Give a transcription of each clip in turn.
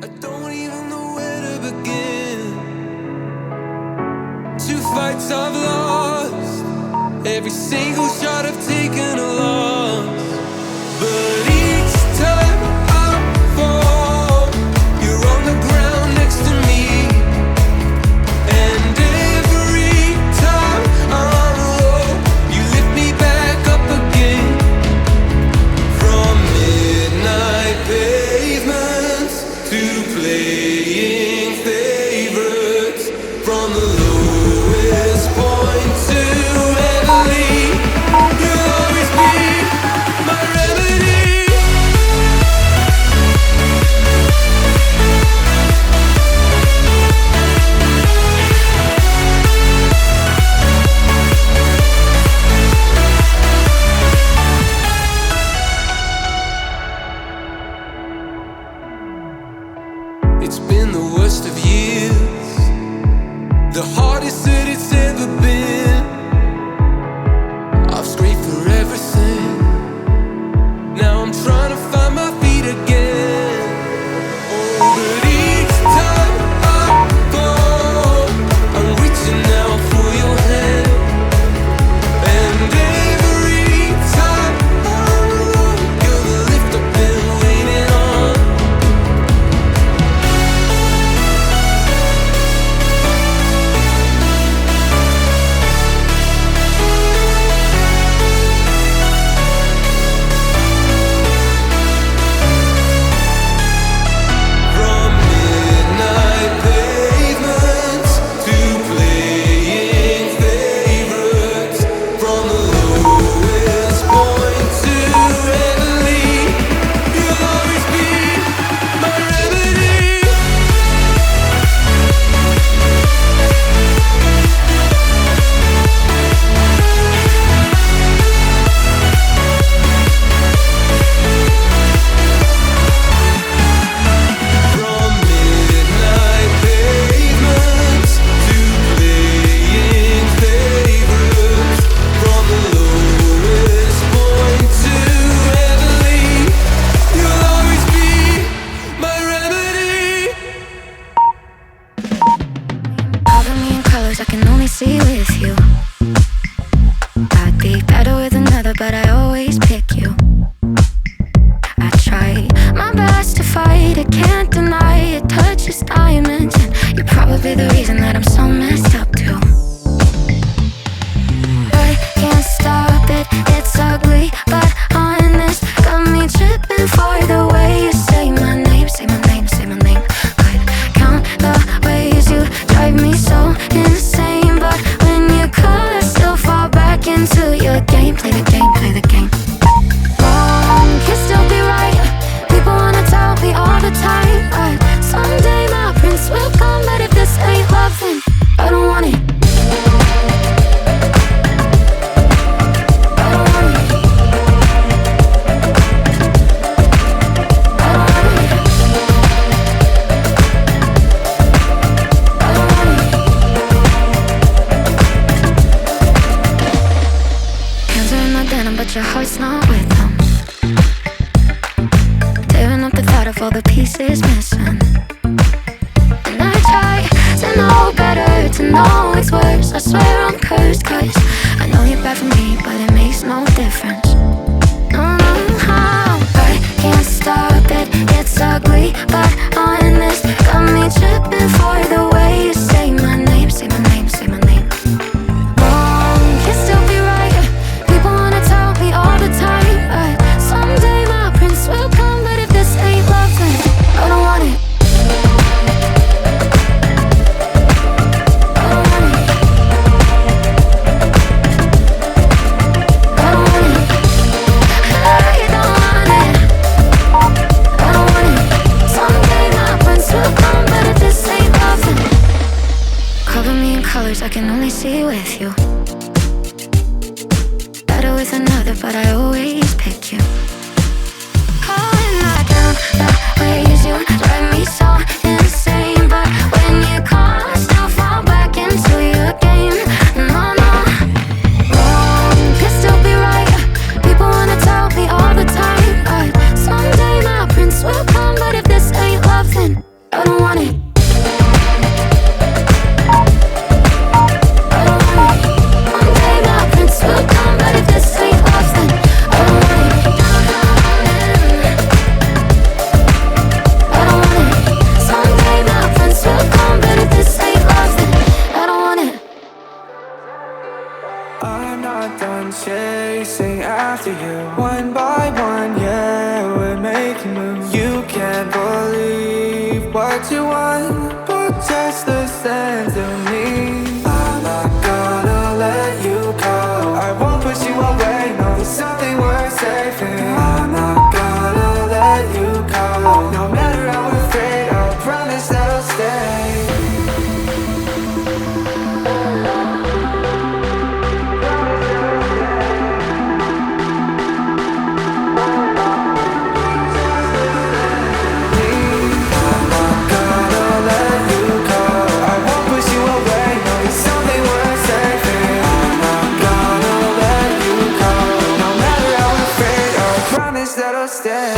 I don't even know where to begin. Two fights I've lost, every single shot I've taken a loss. But each time I fall, you're on the ground next to me. And every time I'm low, you lift me back up again. From midnight pavements to playing favorites, from the lowest point to heavenly, you'll always be my remedy. It's been the worst of years, the hardest that it's ever been. I've scraped for everything, now I'm trying to find my feet again. Oh, but each time I fall, I'm reaching out for your hand. And every time I'm low, you're the lift I've been waiting on. From midnight pavements to playing favorites, from the lowest point to heavenly, you'll always be my remedy. From midnight pavements to playing favorites, from the lowest point to heavenly, you'll always be my remedy. Cover me in colors I can only see with you. I'd be better with another, but I always pick you. I try my best to fight it, can't deny it. Touches diamonds, and you're probably the reason that I'm so messed up too. I can't stop it, it's ugly, but honest. Got me tripping for the way you say my name, say my name, say my name. Could count the ways you drive me so insane, but when you call I still fall back into your game. Play the game, play the game. Wrong can still be right. People wanna tell me all the time, but someday my prince will come. But if this ain't love, then I don't want it. I don't want it. I don't want it. I don't want it. Hands are in my denim, but your heart's not with them. Tearing up the thought of all the pieces missing. And I try to know better, to know it's worse. I swear I'm cursed, cause I know you're bad for me, but it makes no difference. No, no, I can't stop it, it's ugly, but honest. Got me tripping for the way you say my name, say my name, say my name. Wrong can still be right. People wanna tell me all the time, but someday my prince will come. But if this ain't love, then I don't want it. I don't want it. I don't want it. I don't want it. I don't want it. Someday my prince will come, but if this ain't love, then cover me in colors I can only see with you. Better with another, but I always pick you. Calling I down the ways you drive me so insane, but when you call I still fall back into your game. No, no, wrong can still be right. People wanna tell me all the time, but someday my prince will come. But if this ain't love, then after you. One by one, yeah, we're making moves. You can't believe what you want, but just listen to me. I'm not gonna let you go. I won't push you away, no, there's something worth saving. I'm not gonna let you go. No matter how afraid, I promise that I'll stay. That'll stay.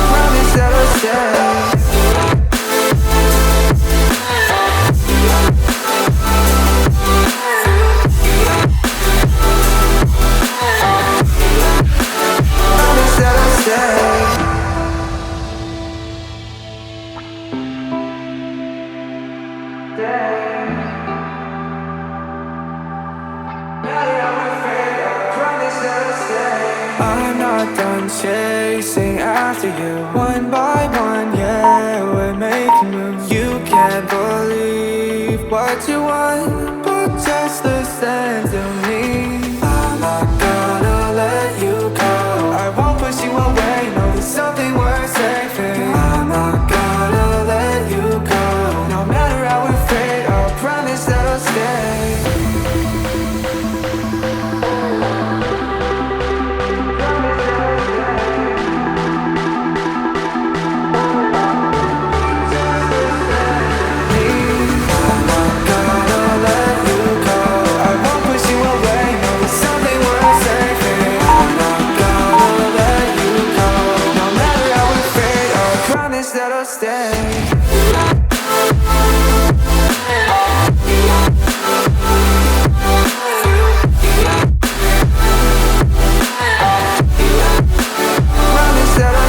Promise that'll stay. Promise that'll stay. I'm not done chasing after you. One by one, yeah, we're making moves. You can't believe what you want, but just listen to me. I'm not gonna let you go. I won't push you away, no, there's something worth saving. I'm not gonna let you go. No matter how afraid, I promise that I'll stay. That'll stay. Promise that'll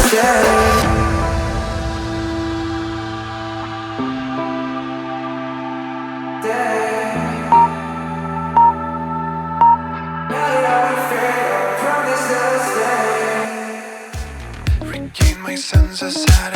stay. Promise that'll stay. Regain my senses, had